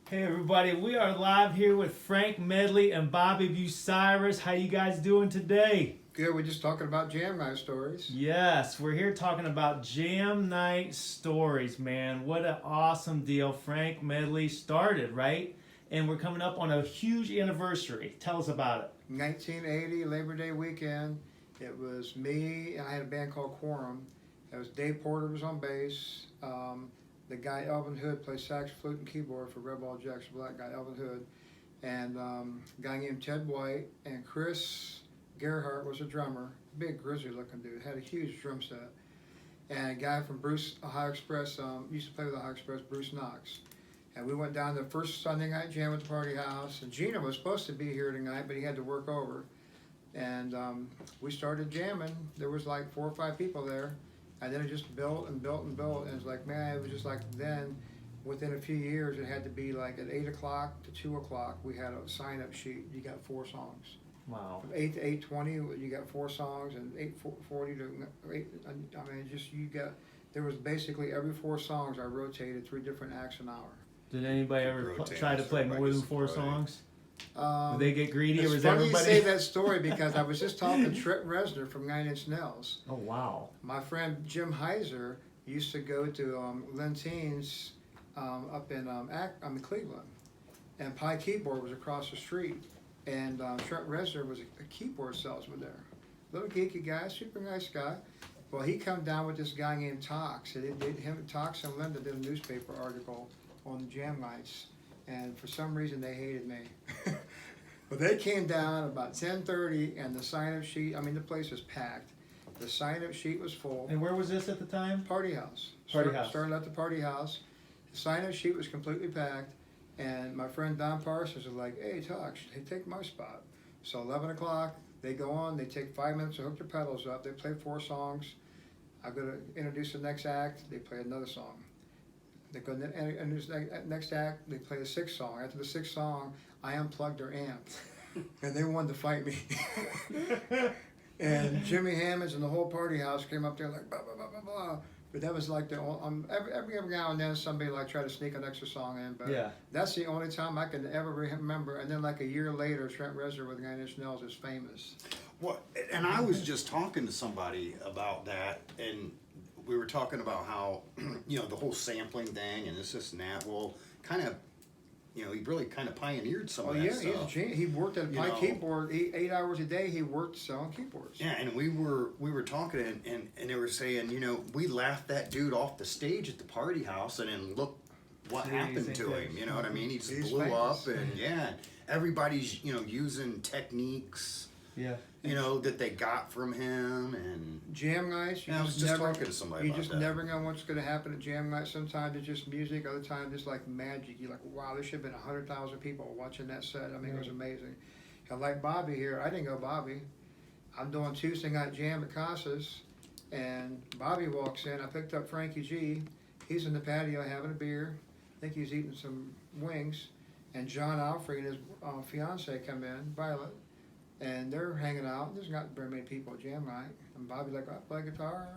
Hey everybody, we are live here with Frank Medley and Bobby Bucyrus. How you guys doing today? Good, we're just talking about jam night stories. Yes, we're here talking about jam night stories, man. What an awesome deal Frank Medley started, right? And we're coming up on a huge anniversary. Tell us about it. 1980, Labor Day weekend. It was me, and I had a band called Quorum. It was Dave Porter was on bass. The guy Elvin Hood played sax, flute, and keyboard for Red Ball Jackson, black guy Elvin Hood. And a guy named Ted White, and Chris Gerhardt was a drummer, big grizzly looking dude, had a huge drum set. And a guy from Ohio Express, used to play with Ohio Express, Bruce Knox. And we went down to the first Sunday night jam at the party house, and Gino was supposed to be here tonight, but he had to work over. And we started jamming. There was like 4 or 5 people there, and then it just built and built and built. And it's like, man, it was just like then, within a few years, it had to be like at 8 o'clock to 2 o'clock, we had a sign-up sheet. You got 4 songs. Wow. From 8 to 8:20, you got 4 songs, and 8:40 to 8. I mean, just you got. There was basically every 4 songs I rotated 3 different acts an hour. Did anybody ever try to play more than 4 songs? Did they get greedy, or was It's funny everybody? you say that story because I was just talking to Trent Reznor from 9 Inch Nails. Oh wow. My friend Jim Heiser used to go to Lenteen's up in Cleveland, and Pie Keyboard was across the street, and Trent Reznor was a keyboard salesman there. Little geeky guy, super nice guy. Well, he come down with this guy named Tox. Tox and Linda did a newspaper article on the jam nights, and for some reason they hated me. But they came down about 10:30, and the sign-up sheet, I mean, the place was packed. The sign-up sheet was full. And where was this at the time? Party house. Party house. Started at the party house. The sign-up sheet was completely packed, and my friend Don Parsons was like, hey, Tox, hey, take my spot. So 11 o'clock, they go on, they take 5 minutes to hook their pedals up, they play 4 songs. I'm going to introduce the next act, they play another song. They go introduce the next act, they play the 6th song. After the 6th song, I unplugged their amp, and they wanted to fight me. And Jimmy Hammonds and the whole party house came up there like blah, blah, blah, blah, blah. But that was like the every now and then somebody like try to sneak an extra song in, but yeah. That's the only time I can ever remember. And then like a year later, Trent Reznor with 9 Inch Nails is famous. Well, and I was just talking to somebody about that, and we were talking about how the whole sampling thing and this and that. Well, kind of, he really kind of pioneered some of that stuff. He worked at Pie Keyboard 8 hours a day. He worked selling keyboards. Yeah, and we were talking, and they were saying, we laughed that dude off the stage at the party house, and then look what happened to him. You know what I mean? He just blew up, and everybody's using techniques. Yeah. That they got from him, and jam nights. I was just talking to somebody about that. You just never know what's going to happen at jam nights. Sometimes it's just music. Other times it's like magic. You're like, wow, there should have been 100,000 people watching that set. I mean, It was amazing. And like Bobby here, I didn't go Bobby. I'm doing Tuesday night jam at Casas, and Bobby walks in. I picked up Frankie G. He's in the patio having a beer. I think he's eating some wings. And John Alfrey and his fiance come in, Violet. And they're hanging out. There's not very many people at jam night. And Bobby's like, I play guitar.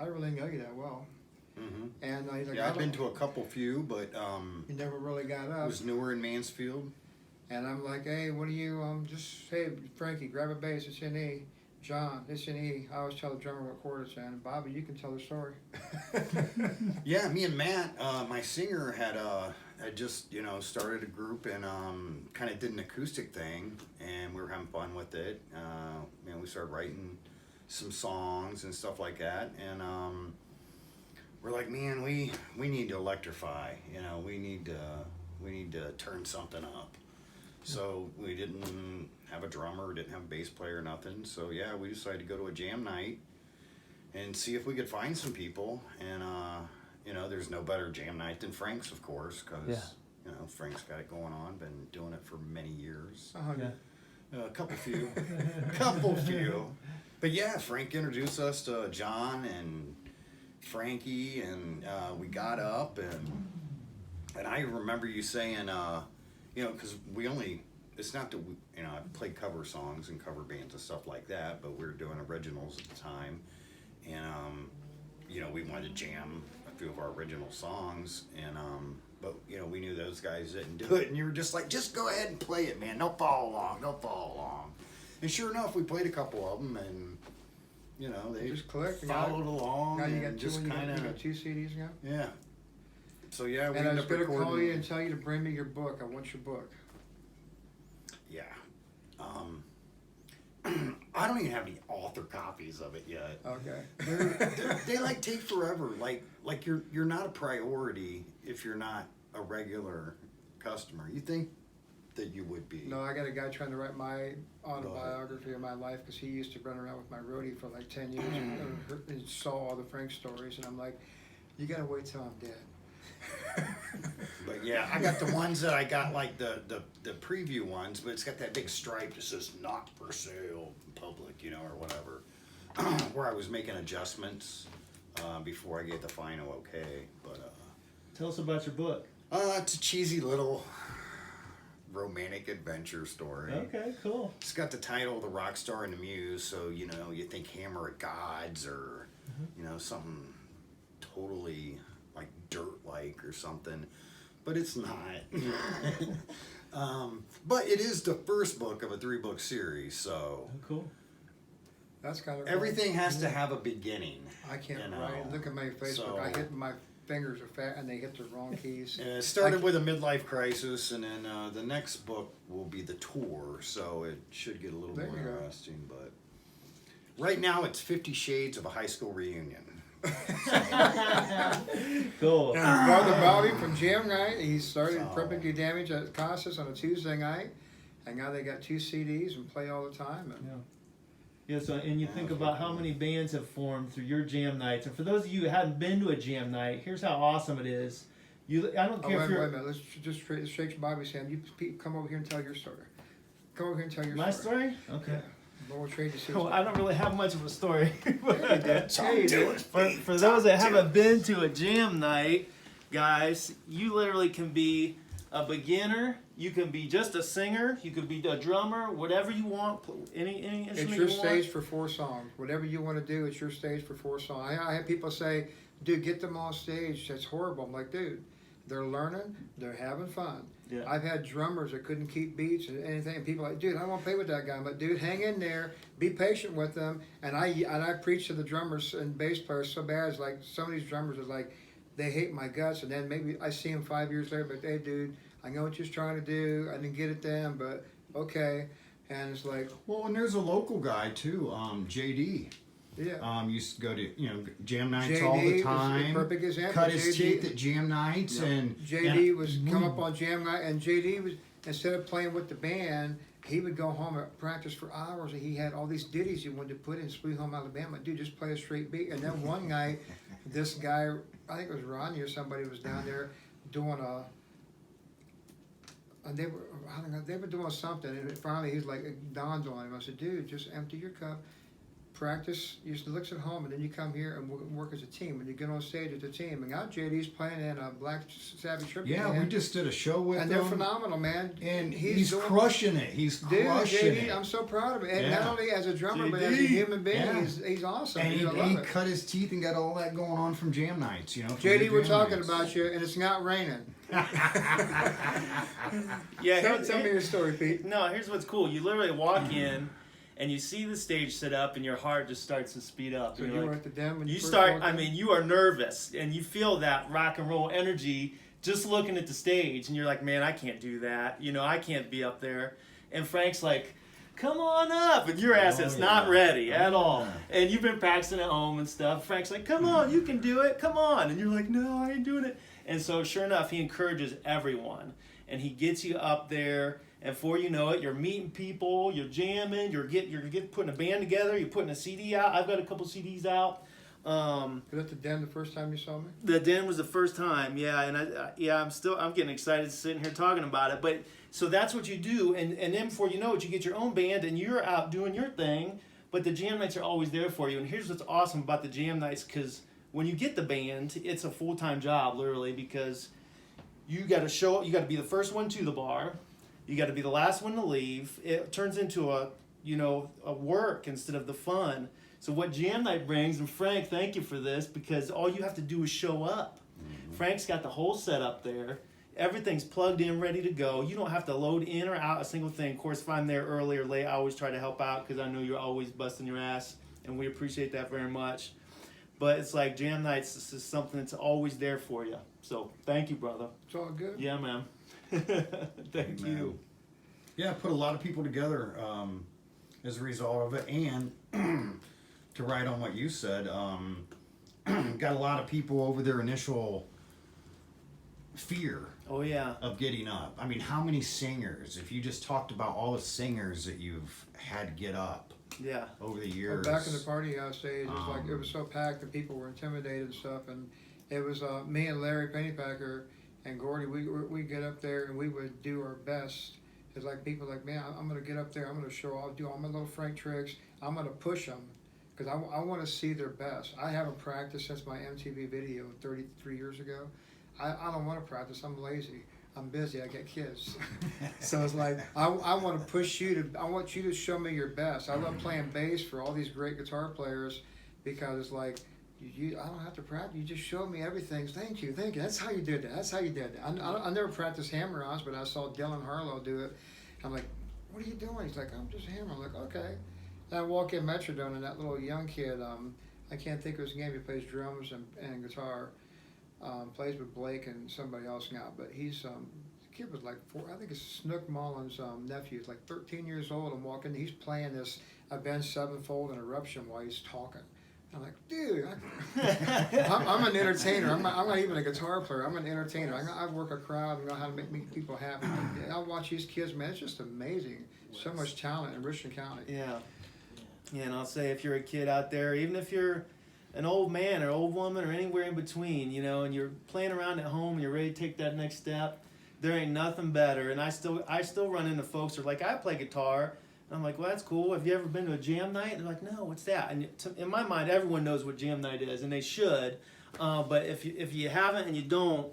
I don't really know you that well. Mm-hmm. And he's like, I've been to a few, but you never really got up. It was newer in Mansfield. And I'm like, hey, what do you just hey Frankie, grab a bass. It's in E. John, it's in E. I always tell the drummer what chord it's in. And Bobby, you can tell the story. Yeah, me and Matt, my singer, had just started a group and kind of did an acoustic thing, and we were having fun with it. We started writing some songs and stuff like that, and we're like, man, we need to electrify. We need to turn something up. So we didn't have a drummer, didn't have a bass player, nothing. So yeah, we decided to go to a jam night and see if we could find some people. And there's no better jam night than Frank's, of course, because Frank's got it going on, been doing it for many years. A couple few. But yeah, Frank introduced us to John and Frankie, and we got up, and I remember you saying, because it's not that I played cover songs and cover bands and stuff like that, but we were doing originals at the time, and we wanted to jam a few of our original songs, and but we knew those guys didn't do it, and you were just like, just go ahead and play it, man. Don't follow along. And sure enough, we played a couple of them, and you know, they just clicked. followed along. Now you and got just kind you got of 2 CDs now. yeah. So yeah, we And I ended was up gonna call recording. you and tell you to bring me your book. I want your book. Yeah. I don't even have any author copies of it yet. Okay. They like take forever. Like you're not a priority if you're not a regular customer. You think that you would be. No, I got a guy trying to write my autobiography of my life because he used to run around with my roadie for like 10 years and saw all the Frank stories, and I'm like, you gotta wait till I'm dead. But yeah, I got the ones that I got, like the preview ones, but it's got that big stripe that says not for sale in public, you know, or whatever. Where I was making adjustments before I get the final okay. But Tell us about your book. it's a cheesy little romantic adventure story. Okay, cool. It's got the title The Rock Star and the Muse, so you know, you think Hammer of Gods or you know, something totally like dirt-like or something, but it's not. But it is the first book of a 3-book series, so Oh, cool. That's kind of everything has to have a beginning. I can't you know, write. Look at my Facebook. so- I hit my fingers are fat and they hit the wrong keys. And it started with a midlife crisis, and then the next book will be the tour, so it should get a little There more you go. interesting. But right now, it's 50 Shades of a High School Reunion. Cool. Brother Bobby from Jam Night, he started So- Perfectly Damaged at Costas on a Tuesday night, and now they got 2 CDs and play all the time. And Yeah, so and you Yeah, think that's about pretty how cool. many bands have formed through your jam nights, and for those of you who haven't been to a jam night, here's how awesome it is. I don't Oh, care wait, if wait a you're minute. Let's just shake Bobby's hand. You Pete, come over here and tell your story. Come over here and tell your my story. story. Okay. But we'll trade you some Cool. I don't really have much of a story. Yeah, you did. For those that haven't been to a jam night, guys, you literally can be a beginner. You can be just a singer. You could be a drummer. Whatever you want. Any It's instrument your you want. stage for 4 songs. Whatever you want to do, it's your stage for 4 songs. I have people say, dude, get them on stage. That's horrible. I'm like, dude, they're learning. They're having fun. Yeah. I've had drummers that couldn't keep beats and anything. And people are like, dude, I won't play with that guy. I'm like, dude, hang in there. Be patient with them. And I preach to the drummers and bass players so bad. It's like some of these drummers are like, they hate my guts. And then maybe I see them 5 years later, but hey, dude, I know what you're trying to do. I didn't get it then, but okay. And it's like, Well, and there's a local guy too, JD. yeah. Used to go to jam nights JD all the was a time. perfect example. Cut his JD teeth at jam nights, and JD and was come up on jam night, and JD was, instead of playing with the band, he would go home and practice for hours, and he had all these ditties he wanted to put in Sweet Home Alabama. Dude, just play a straight beat. And then one night, this guy, I think it was Ronnie or somebody, was down there doing and they were doing something, and finally he's like, it dawned on him. I said, dude, just empty your cup. Practice, you just looks at home, and then you come here and work as a team. When you get on stage as a team, and now JD's playing in a Black Sabbath tribute yeah, band, we just did a show with and him, they're phenomenal, man. and He's he's doing- crushing it. He's Dude, crushing JD, it. I'm so proud of him. And Yeah. not only as a drummer, but as a JD, human being, yeah. he's awesome. And Dude, I he love it. cut his teeth and got all that going on from jam nights, from JD, the we're jam talking nights. about you, and it's not raining. Yeah. Tell me your story, Pete. No, here's what's cool. You literally walk in, and you see the stage set up, and your heart just starts to speed up. So You're you like- were at the den when you you first start. walked I in? mean, you are nervous, and you feel that rock and roll energy just looking at the stage, and you're like, man, I can't do that. I can't be up there. And Frank's like, come on up, and your ass is not ready at all. And you've been practicing at home and stuff. Frank's like, come on, you can do it. Come on, and you're like, no, I ain't doing it. And so, sure enough, he encourages everyone, and he gets you up there. And before you know it, you're meeting people, you're jamming, you're putting a band together, you're putting a CD out. I've got a couple CDs out. Was that the den the first time you saw me? The den was the first time, yeah, and I'm getting excited sitting here talking about it. But so that's what you do, and then before you know it, you get your own band and you're out doing your thing. But the jam nights are always there for you. And here's what's awesome about the jam nights, because when you get the band, it's a full-time job, literally, because you got to show up, you got to be the first one to the bar. You got to be the last one to leave. It turns into a work instead of the fun. So what jam night brings, and Frank, thank you for this, because all you have to do is show up. Frank's got the whole setup there. everything's plugged in, ready to go. You don't have to load in or out a single thing. Of course, if I'm there early or late, I always try to help out because I know you're always busting your ass, and we appreciate that very much. But it's like jam nights is something that's always there for you. So thank you, brother. It's all good. Yeah, man. Thank Man. you. Yeah, put a lot of people together as a result of it, and to write on what you said, got a lot of people over their initial fear Oh yeah. of getting up. I mean, how many singers, if you just talked about all the singers that you've had get up Yeah. over the Well, years. back in the party stage, it's like it was so packed that people were intimidated and stuff. And it was me and Larry Pennypacker and Gordy. We get up there and we would do our best. It's like people like, man, I'm gonna get up there. I'm gonna show off, do all my little Frank tricks. I'm gonna push them because I want to see their best. I haven't practiced since my MTV video 33 years ago. I don't want to practice. I'm lazy. I'm busy. I got kids. So it's like I want to push you to. I want you to show me your best. I love playing bass for all these great guitar players because it's like I don't have to practice. You just showed me everything. Thank you. That's how you did that. That's how you did that. I never practiced hammer-ons, but I saw Dylan Harlow do it. I'm like, what are you doing? He's like, I'm just hammering. I'm like, okay. And I walk in Metrodome and that little young kid, I can't think of his name. He plays drums and guitar. Plays with Blake and somebody else now, but he's the kid was like 4. I think it's Snook Mullins' nephew. He's like 13 years old. I'm walking. He's playing this Avenged Sevenfold and Eruption while he's talking. I'm like, dude, I'm an entertainer. I'm not even a guitar player. I'm an entertainer. I work a crowd and know how to make people happy. I watch these kids, man. It's just amazing. So much talent in Richland County. Yeah. Yeah, and I'll say if you're a kid out there, even if you're an old man or old woman or anywhere in between, you know, and you're playing around at home and you're ready to take that next step, there ain't nothing better. And I still run into folks who are like, I play guitar. And I'm like, well, that's cool. Have you ever been to a jam night? And they're like, no, what's that? And in my mind, everyone knows what jam night is, and they should. But if you haven't and you don't,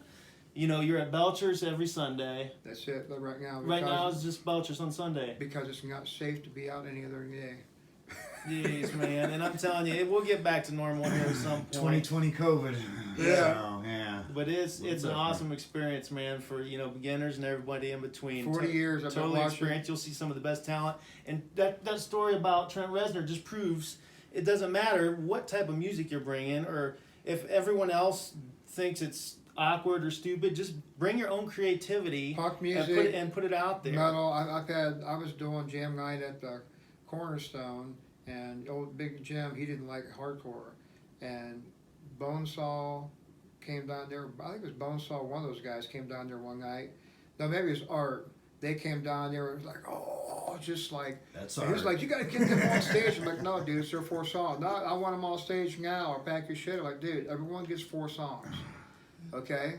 you know, you're at Belcher's every Sunday. That's it. But right now. Right now it's just Belcher's on Sunday. Because it's not safe to be out any other day. Jeez, man. And I'm telling you, we'll get back to normal here at some point. 2020 COVID. Yeah. So, yeah. But it's an awesome experience, man, for, you know, beginners and everybody in between. 40 years I've been Totally watching. experience. You'll see some of the best talent. And that story about Trent Reznor just proves it doesn't matter what type of music you're bringing, or if everyone else thinks it's awkward or stupid, just bring your own creativity Pop music, and put it out there. metal. I was doing jam night at the Cornerstone, and old Big Jim, he didn't like hardcore, and Bonesaw came down there. I think it was Bonesaw. One of those guys came down there one night. No, maybe it was Art. They came down there and was like, oh, just like. That's He was like, you got to get them on stage. I'm like, no, dude, it's their 4 songs. No, I want them on stage now or pack your shit. I'm like, dude, everyone gets 4 songs, okay?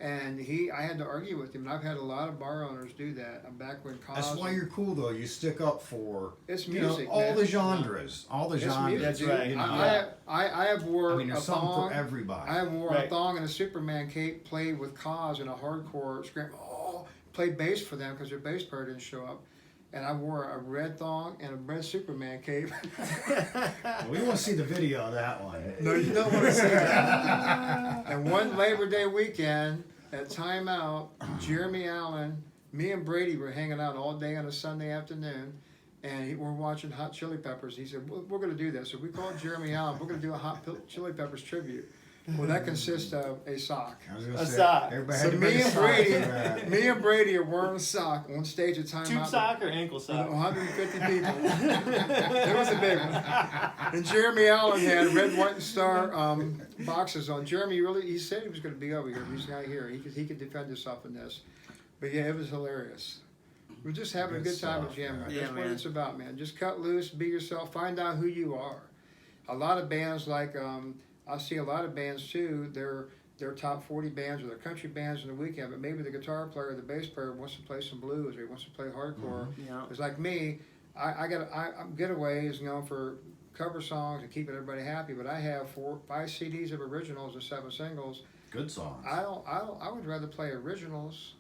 And I had to argue with him, and I've had a lot of bar owners do that. I'm back when Cos. That's why you're cool, though. You stick up for It's you know, music, all man. the genres. All the It's genres. music, That's dude. right. You know? I have wore I mean, a there's something thong. for everybody. I have wore Right. a thong and a Superman cape, played with Cos in a hardcore scream. Oh, played bass for them because their bass player didn't show up. And I wore a red thong and a red Superman cape. We want to see the video of that one. No, you don't want to see that. And one Labor Day weekend at Time Out, Jeremy Allen, me and Brady were hanging out all day on a Sunday afternoon, and we're watching Hot Chili Peppers. He said, we're going to do this. So we called Jeremy Allen. We're going to do a Hot Chili Peppers tribute. Well, that consists of a sock. I was gonna A say, sock. everybody So had to bring me a and sock for Brady, that. me and Brady are wearing a sock on stage at Time Tube Out. sock or ankle With sock? 150 people. It was a big one. And Jeremy Allen had red, white, and star boxes on. Jeremy he said he was going to be over here. He's not here. He could defend himself in this. But yeah, it was hilarious. We're just having a Good good time stuff, at Jam Night. yeah. That's Yeah, what man. it's about, man. Just cut loose, be yourself, find out who you are. A lot of bands like I see a lot of bands too. They're top 40 bands or they're country bands in the weekend, but maybe the guitar player or the bass player wants to play some blues or he wants to play hardcore. Yeah. It's like me. I'm Getaway is known for cover songs and keeping everybody happy, but I have 5 CDs of originals and 7 singles. Good songs. I would rather play originals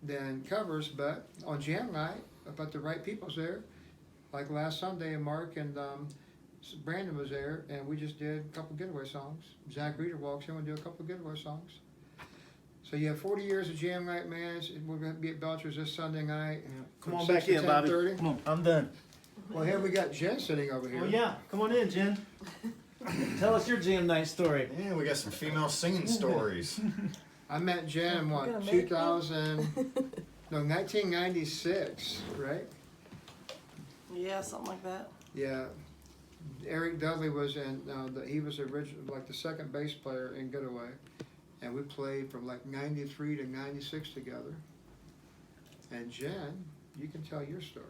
than covers, but on Jam Night, but the right people's there. Like last Sunday, Mark and Brandon was there, and we just did a couple Getaway songs. Zach Reeder walks in and do a couple Getaway songs. So you have 40 years of jam night, man. We're going to be at Belcher's this Sunday night. Yeah. Come from on 6 back to in, Bobby. 10:30. Come on, I'm done. Well, here we got Jen sitting over here. Oh yeah, come on in, Jen. Tell us your jam night story. Yeah, we got some female singing stories. I met Jen in Gonna what, make 1996, right? Yeah, something like that. Yeah. Eric Dudley was in, he was like the second bass player in Getaway. And we played from like 93 to 96 together. And Jen, you can tell your story.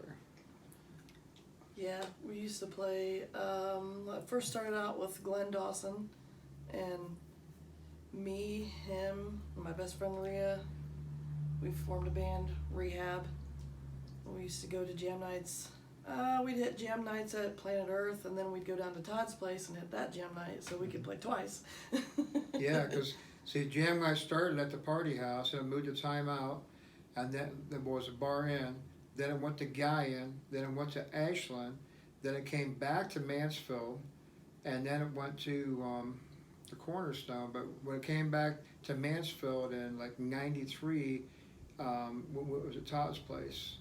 Yeah, we used to play. I first started out with Glenn Dawson, and me, him, and my best friend Maria. We formed a band, Rehab. We used to go to jam nights. We'd hit jam nights at Planet Earth, and then we'd go down to Todd's place and hit that jam night, so we could play twice. Yeah, because see, jam night started at the party house and moved to Time Out, and then there was a bar in. Then it went to Guyan, then it went to Ashland, then it came back to Mansfield, and then it went to the Cornerstone. But when it came back to Mansfield in like '93, it was at Todd's place.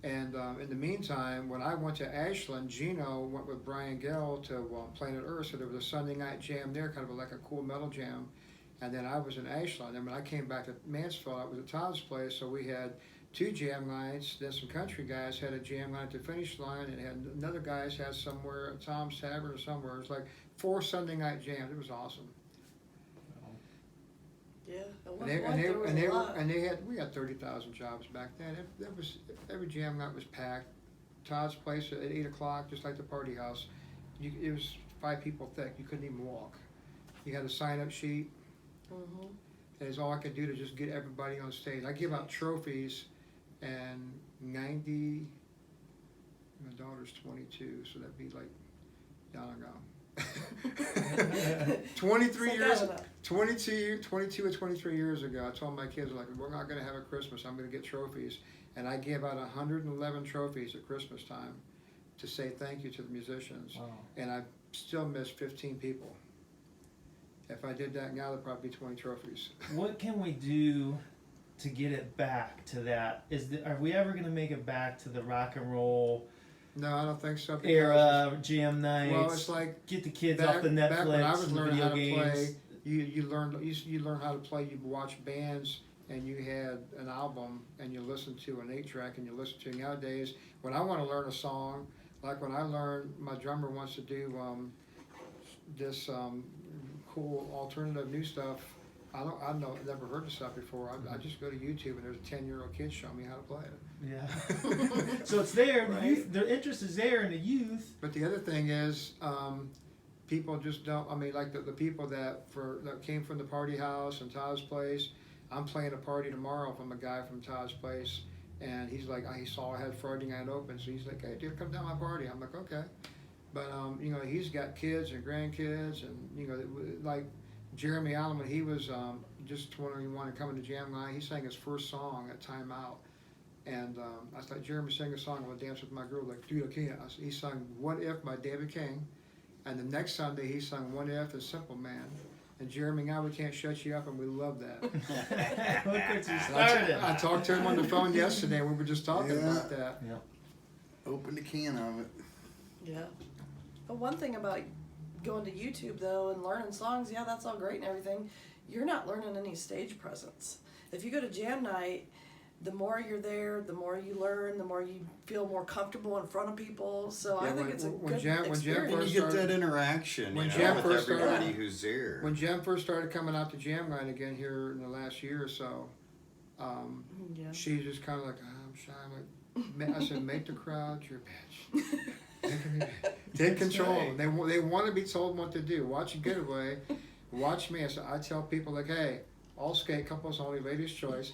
And in the meantime, when I went to Ashland, Gino went with Brian Gell to Planet Earth, so there was a Sunday night jam there, kind of like a cool metal jam. And then I was in Ashland, and when I came back to Mansfield, I was at Todd's place, so we had 2 jam nights. Then some country guys had a jam night at the finish line, and had another guys had somewhere at Tom's Tavern or somewhere. It was like 4 Sunday night jams. It was awesome. Yeah, at one point there was a lot. We had 30,000 jobs back then. Every jam night was packed. Todd's place at 8 o'clock, just like the party house. It was 5 people thick. You couldn't even walk. You had a sign-up sheet. Mm-hmm. And it's all I could do to just get everybody on stage. I give out trophies, and 90. My daughter's 22, so that'd be like down and gone. 23 years, 22 or 23 years ago, I told my kids, like, we're not going to have a Christmas. I'm going to get trophies, and I gave out 111 trophies at Christmas time to say thank you to the musicians. Wow. And I still missed 15 people. If I did that now, there'd probably be 20 trophies. What can we do to get it back to that? Are we ever going to make it back to the rock and roll No, I don't think so. because- era jam nights? Well, it's like get the kids back, off the back when I Netflix was and learning video how to games. play, you learn how to play. You watch bands, and you had an album, and you listen to an 8-track, and you listen to. Nowadays, when I want to learn a song, like when I learned, my drummer wants to do this cool alternative new stuff. Never heard this stuff before. I just go to YouTube, and there's a 10-year-old kid showing me how to play it. Yeah. So it's there. Right. The youth, their interest is there in the youth. But the other thing is, people just don't. I mean, like the people that came from the party house and Todd's place. I'm playing a party tomorrow from a guy from Todd's place, and he's like, he saw I had Friday night open, so he's like, hey, dude, come down my party. I'm like, okay. But he's got kids and grandkids, and like Jeremy Allen, when he was just 21 and coming to jam night, he sang his first song at Time Out. And I was like, Jeremy, sing a song. I want to dance with my girl. Like, dude, I can't. He sung What If by David King. And the next Sunday, he sung What If and Simple Man. And Jeremy, now we can't shut you up, and we love that. Look what you I started. talked to him on the phone yesterday, and we were just talking about that. Yeah. Open the can of it. Yeah. But one thing about going to YouTube, though, and learning songs, yeah, that's all great and everything. You're not learning any stage presence. If you go to jam night, the more you're there, the more you learn, the more you feel more comfortable in front of people. So I think it's a good experience. And you get that interaction when with Jam first everybody started- who's there. When Jen first started coming out to jam night again here in the last year or so, Yeah. she's just kind of like, I'm shy. I'm like, I said, make the crowd your bitch. Take control. right. They want to be told what to do. Watch a Getaway. Watch me. So I tell people, like, hey, all skate couples only, ladies' choice.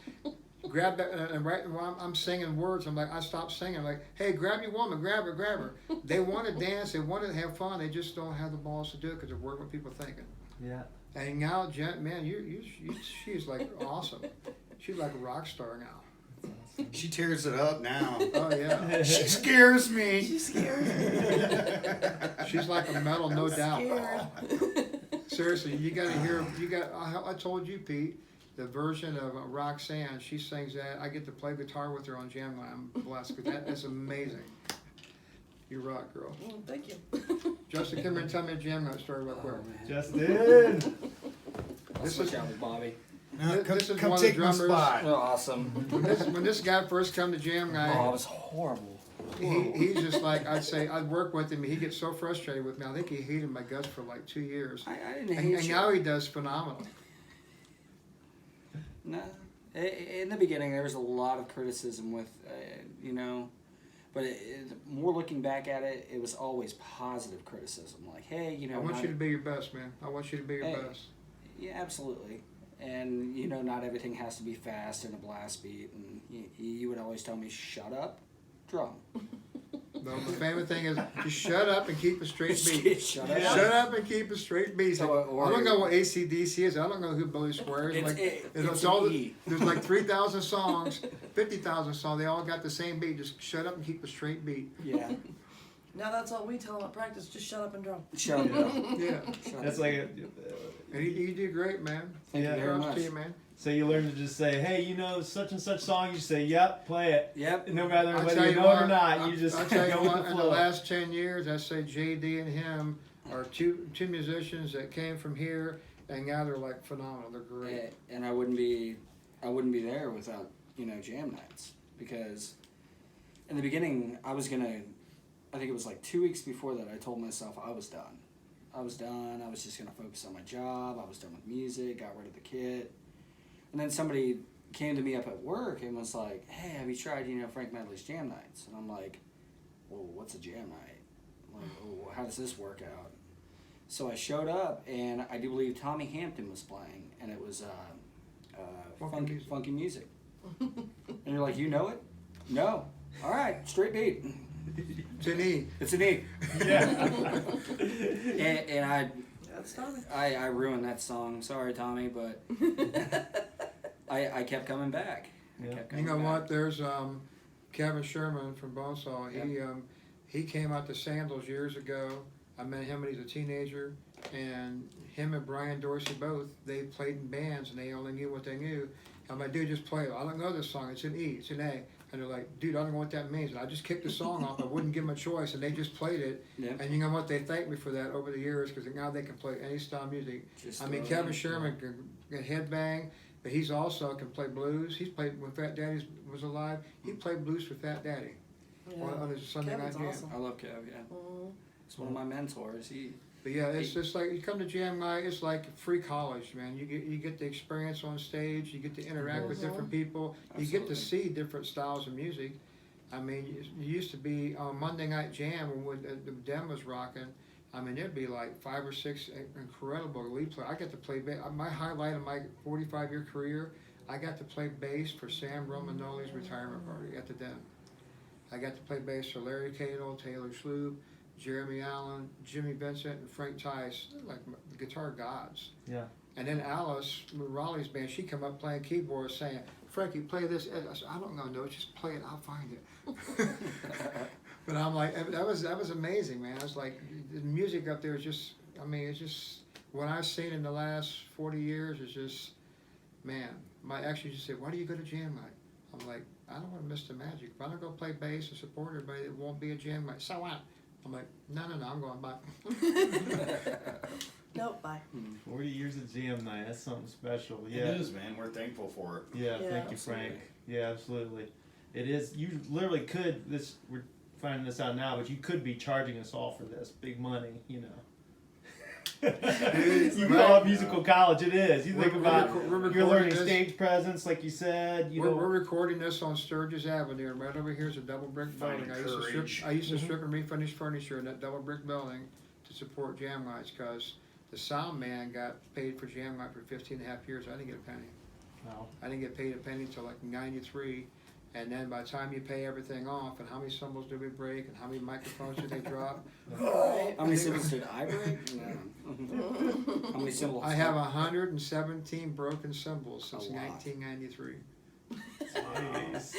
Grab that, and right while I'm singing words, I'm like, I stop singing. I'm like, hey, grab your woman, grab her. They want to dance, they want to have fun, they just don't have the balls to do it because of what people thinking. Yeah. And now, Jen, man, she's like awesome. She's like a rock star now. She tears it up now. Oh yeah. She scares me. She's scared. She's like a medal, no I'm doubt. scared. Seriously, you got to hear. I told you, Pete. the version of Roxanne, she sings that. I get to play guitar with her on Jam Night. I'm blessed because that is amazing. You rock, girl. Thank you. Justin, come here and tell me a Jam Night story real quick. Justin. This is out with Bobby. This is Come one of the take my drummers. spot. Oh, awesome. When this guy first come to Jam Oh, it Night, was horrible. he's just like, I'd work with him. He gets so frustrated with me. I think he hated my guts for like 2 years. I didn't And hate you. now he does phenomenal. No. In the beginning, there was a lot of criticism with, you know, but more looking back at it, it was always positive criticism. Like, hey, you know, I want you to be your best, man. I want you to be your Hey. best. Yeah, absolutely. And, you know, not everything has to be fast and a blast beat. And you would always tell me, shut up, drum. No, the famous thing is just shut up and keep a straight beat. Shut up. Shut up and keep a straight beat. So, or- I don't know what AC/DC is. I don't know who Billy Square is. It's all an E. there's like 3,000 songs, 50,000 songs. They all got the same beat. Just shut up and keep a straight beat. Yeah. Now that's all we tell them at practice. Just shut up and drum. Shut up. Yeah, Shut That's up. like and you do great, man. Thank you Yeah. very Props much. to you, man. so you learn to just say, hey, you know, such and such song. You say, yep, play it. Yep. No matter I'll whether tell you know what, it or not, you just I'll go tell you with what, the in the flow. last 10 years, I say JD and him are two musicians that came from here, and now they're like phenomenal. They're great. And I wouldn't be there without, you know, jam nights, because in the beginning I think it was like 2 weeks before that I told myself I was done. I was just gonna focus on my job. I was done with music, got rid of the kit. And then somebody came to me up at work and was like, hey, have you tried, you know, Frank Medley's jam nights? And I'm like, well, what's a jam night? I'm like, oh, how does this work out? So I showed up, and I do believe Tommy Hampton was playing, and it was funky music. And you're like, you know it? No. All right, straight beat. It's an E. It's an E. Yeah. And That's Tommy. I ruined that song. Sorry, Tommy, but I kept coming back. I Yeah. kept You coming know back. what? There's Kevin Sherman from Bonesaw. He came out to Sandals years ago. I met him when he was a teenager, and him and Brian Dorsey both, they played in bands, and they only knew what they knew. I'm like, dude, just play it. I don't know this song. It's an E. It's an A. And they're like, dude, I don't know what that means. And I just kicked the song off. I wouldn't give them a choice, and they just played it. Yeah. And you know what? They thanked me for that over the years, because now they can play any style of music. Just I mean, throw it Kevin in. Sherman can headbang, but he's also can play blues. He's played when Fat Daddy was alive. He played blues for Fat Daddy on his Sunday Kevin's night jam. awesome. I love Kev, yeah. Mhm. He's one of my mentors. But yeah, it's just like you come to jam night. It's like free college, man. You get the experience on stage. You get to interact with different people. You get to Absolutely. see different styles of music. I mean, it used to be on Monday Night Jam when the Den was rocking. I mean, there'd be like 5 or 6 incredible lead players. I got to play bass. My highlight of my 45-year career, I got to play bass for Sam Romanoli's retirement party at the Den. I got to play bass for Larry Cadle, Taylor Sloop, Jeremy Allen, Jimmy Vincent, and Frank Tice, like the guitar gods. Yeah. And then Alice, Raleigh's band, she come up playing keyboard saying, Frankie, play this. I said, I don't know notes, just play it, I'll find it. But I'm like, that was amazing, man. I was like, the music up there is just, I mean, it's just, what I've seen in the last 40 years is just, man. My ex used to say, why do you go to jam night? I'm like, I don't want to miss the magic. If I don't go play bass and support everybody, it won't be a jam night. So what? I'm like, no, I'm going back. Nope, bye. 40 years of jam night. That's something special. Yeah. It is, man. We're thankful for it. Yeah, Yeah. thank you, Frank. Yeah, absolutely. It is. You literally could. We're finding this out now, but you could be charging us all for this big money. You know. You call it musical college. It is. You think We're about recording you're learning this. stage presence, like you said. You We're know. recording this on Sturgis Avenue, and right over here is a double brick building. Finding courage. I used to strip and refinish furniture in that double brick building to support jam nights, because the sound man got paid for jam night for 15 and a half years. I didn't get a penny. Wow. I didn't get paid a penny until like 93. And then by the time you pay everything off, and how many cymbals did we break, and how many microphones did they drop? Right. How many cymbals did I break? No. How many cymbals? I have 117 broken cymbals since A lot. 1993. Nice.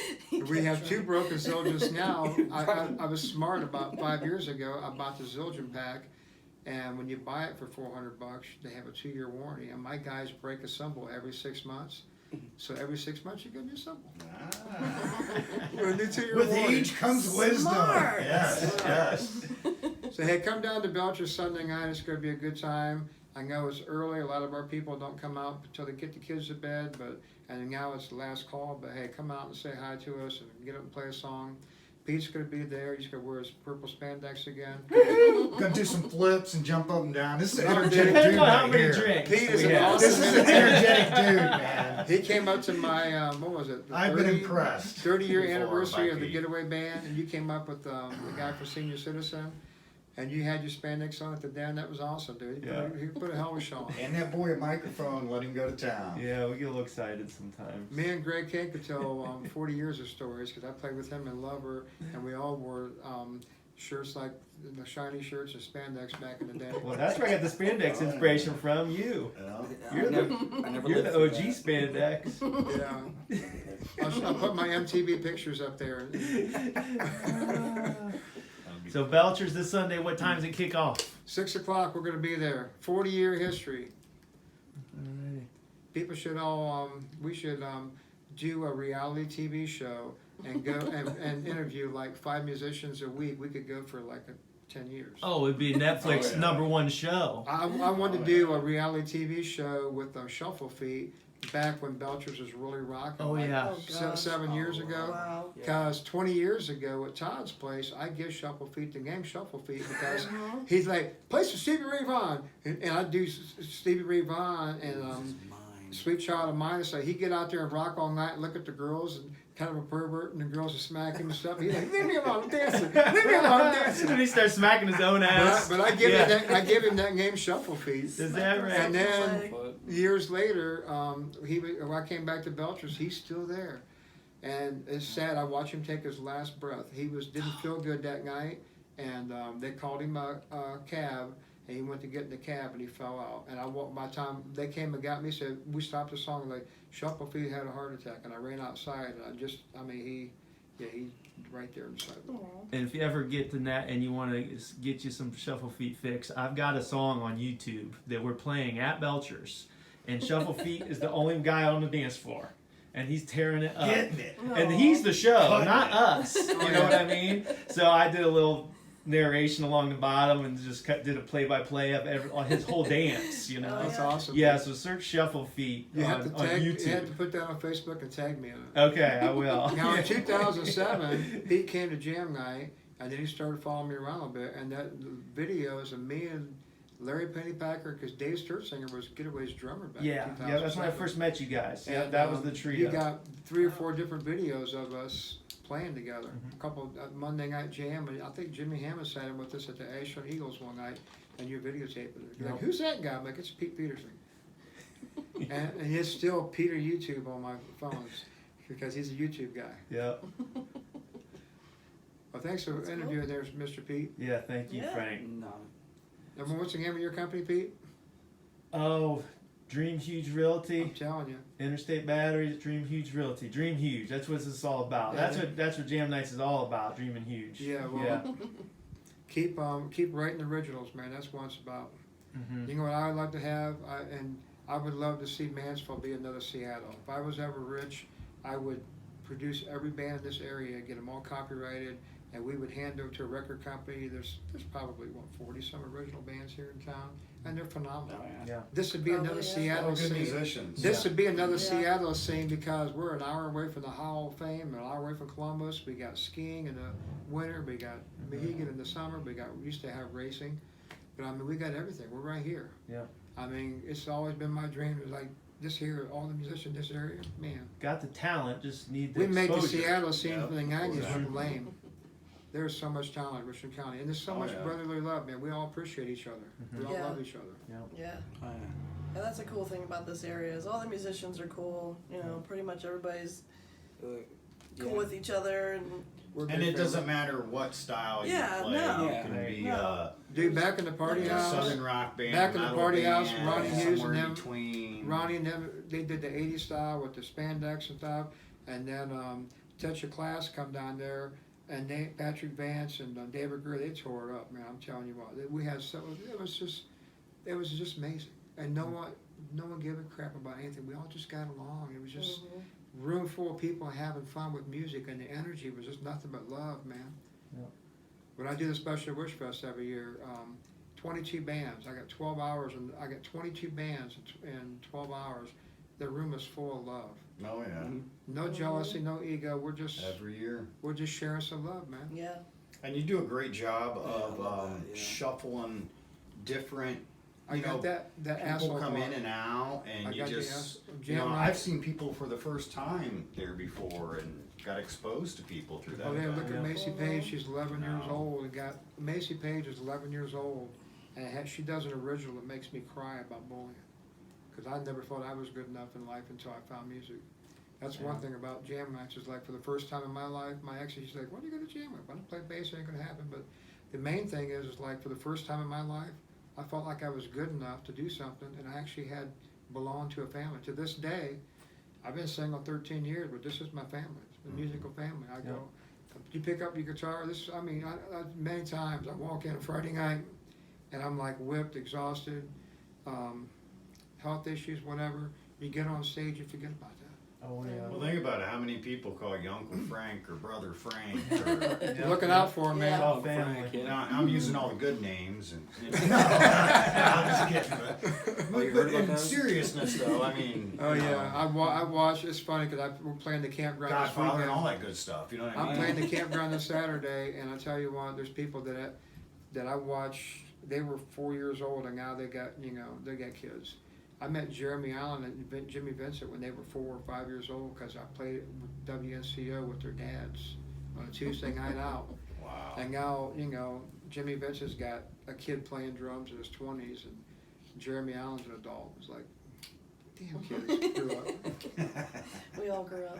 We have 2 broken Zildjians now. I was smart about 5 years ago. I bought the Zildjian pack, And when you buy it for $400, they have a 2-year warranty. And my guys break a cymbal every 6 months. So every 6 months you get a new cymbal. With a new 2-year With warranty. age comes wisdom. Smart. Yes, yes. So hey, come down to Belcher's Sunday night. It's going to be a good time. I know it's early. A lot of our people don't come out until they get the kids to bed. And now it's the last call. But hey, come out and say hi to us and get up and play a song. Pete's going to be there. He's going to wear his purple spandex again. Gonna do some flips and jump up and down. This is an No, energetic Depends dude on how right many here. drinks. Pete is we an have. awesome This is an energetic dude, man. He came up to my, what was it? the I've been 30 impressed. 30-year before anniversary by of the Pete. Getaway Band, and you came up with the guy for Senior Citizen, and you had your spandex on at the den. That was awesome, dude. He put a hell of a show on. And that boy a microphone, let him go to town. Yeah, we get a little excited sometimes. Me and Greg King could tell 40 years of stories because I played with him in Lover, and we all wore shirts like the shiny shirts and spandex back in the day. Well, that's where I got the spandex inspiration from. You. You're You're the OG spandex. Yeah. I'll put my MTV pictures up there. So Belcher's this Sunday. What time does it kick off? 6 o'clock, we're going to be there. 40-year history. People should all, we should do a reality TV show and go and interview like 5 musicians a week. We could go for like 10 years. Oh, it'd be Netflix Oh, yeah. #1 show. I wanted to do a reality TV show with Shuffle Feet back when Belcher's was really rocking. Oh like yeah. Oh, gosh. 7 years ago. Wow. Because 20 years ago at Todd's place, I give Shuffle Feet the game Shuffle Feet because he's like, play some Stevie Ray Vaughan. And I do Stevie Ray Vaughan and Sweet Child of Mine. So he'd get out there and rock all night and look at the girls and kind of a pervert, and the girls would smack him and stuff. He's like, leave me alone, I'm dancing. Leave me alone, I'm dancing. And he starts smacking his own ass. But I give him that game Shuffle Feet. Is that right? And then years later, when I came back to Belcher's, he's still there. And it's sad. I watched him take his last breath. He didn't feel good that night, and they called him a cab, and he went to get in the cab, and he fell out. And by the time they came and got me, said we stopped the song. Like Shuffle Feet had a heart attack, and I ran outside, and he's right there inside. And if you ever get to that and you want to get you some Shuffle Feet fix, I've got a song on YouTube that we're playing at Belcher's, and Shuffle Feet is the only guy on the dance floor, and he's tearing it up. Getting it. And he's the show, Cutting not it. us. You know what I mean? So I did a little narration along the bottom and just did a play-by-play of his whole dance. You know? That's awesome. Yeah. So search Shuffle Feet You have on to tag. You have YouTube. to put that on Facebook and tag me on it. Okay, I will. Now in 2007, Pete came to Jam Night, and then he started following me around a bit. And that video is of me and Larry Pennypacker, because Dave Sturtzinger was Getaway's drummer back in 2007. Yeah, that's when I first met you guys. Yeah, And, that was the trio. You got 3 or 4 different videos of us playing together. A couple Monday Night Jam, and I think Jimmy Hammond sat in with us at the Ashland Eagles one night, and you videotaped it. You're like, who's that guy? I'm like, it's Pete Peterson. and it's still Peter YouTube on my phones because he's a YouTube guy. Yeah. Well, thanks for interviewing there, Mr. Pete. Yeah, thank you, Yeah. Frank. No. Number what's the name of your company, Pete? Oh, Dream Huge Realty, I'm telling you. Interstate Batteries, Dream Huge Realty. Dream Huge. That's what this is all about. Yeah. That's what Jam Nights is all about. Dreaming huge. Yeah, well, Yeah. keep writing originals, man. That's what it's about. Mhm. You know what I would like to have, I would love to see Mansfield be another Seattle. If I was ever rich, I would produce every band in this area, get them all copyrighted, and we would hand them to a record company. There's probably 40 some original bands here in town, and they're phenomenal. Yeah. This would be Probably, another yeah. Seattle All good scene. musicians. This would be another Yeah. Seattle scene because we're an hour away from the Hall of Fame, an hour away from Columbus. We got skiing in the winter, we got Mohegan in the summer, we used to have racing, but I mean we got everything. We're right here. Yeah. I mean it's always been my dream to like this here, all the musicians in this area, man. Got the talent, just need the We make the exposure. Seattle scene Yep, from the 90s exactly. look lame. There's so much talent in Richland County, and there's so Oh, much yeah. brotherly love, man. We all appreciate each other. We all Yeah. love each other. Yeah. Oh, yeah. Yeah, that's a cool thing about this area is all the musicians are cool. You know, pretty much everybody's cool Yeah. with each other, and We're And big it doesn't family. matter what style Yeah, you play. no. You can be No. Dude, back in the party Yeah. house. Southern rock band, Back in the metal party house, band, Ronnie Hughes somewhere and in them- between. Ronnie and them, they did the 80s style with the spandex and stuff, and then Touch Your Class come down there, and Patrick Vance and David Greer, they tore it up, man. I'm telling you what, we had so it was just amazing, and no one gave a crap about anything. We all just got along. It was just room full of people having fun with music, and the energy was just nothing but love, man. Yep. When I do the Special Wish Fest every year, 22 bands. I got 12 hours, and I got 22 bands in 12 hours. The room is full of love. Oh yeah. No jealousy, no ego. We're just sharing some love, man. Yeah. And you do a great job of love that, yeah. shuffling different. I got that People asshole come part. in and out, and I you got the just, jam you know, night. I've seen people for the first time there before, and got exposed to people through that. Oh yeah, look event. at Macy Page. She's 11 years No. old. And Macy Page is 11 years old, and she does an original that makes me cry about bullying, because I never thought I was good enough in life until I found music. That's one thing about jam nights is, like, for the first time in my life, my ex, she's like, "What are you gonna jam with? If I don't play bass, it ain't gonna happen." But the main thing is like, for the first time in my life, I felt like I was good enough to do something, and I actually had belonged to a family. To this day, I've been single 13 years, but this is my family. It's a musical family. I go, you pick up your guitar. Many times I walk in a Friday night, and I'm like whipped, exhausted, health issues, whatever. You get on stage, you forget about that. Oh yeah. Well, think about it. How many people call you Uncle Frank or Brother Frank? Or, You're looking out for him, man. Yeah. All family. now, I'm using all the good names. I'm just kidding. Oh, you heard about In those? seriousness, though, I mean. Oh you yeah, know, I watched. It's funny because we're playing the campground this Godfather and weekend. all that good stuff. You know what I mean? I'm playing the campground this Saturday, and I tell you what, there's people that I watch. They were 4 years old, and now they got kids. I met Jeremy Allen and Jimmy Vincent when they were 4 or 5 years old, because I played with WNCO with their dads on a Tuesday night out. Wow. And now, Jimmy Vincent's got a kid playing drums in his 20s, and Jeremy Allen's an adult. It's like, damn kids grew up. We all grew up.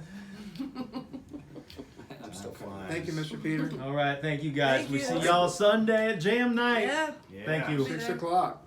I'm still Fine. Thank you, Mr. Peter. All right, thank you guys. Thank we you. see y'all Sunday at jam night. Yeah. Yeah. Thank you. 6 o'clock.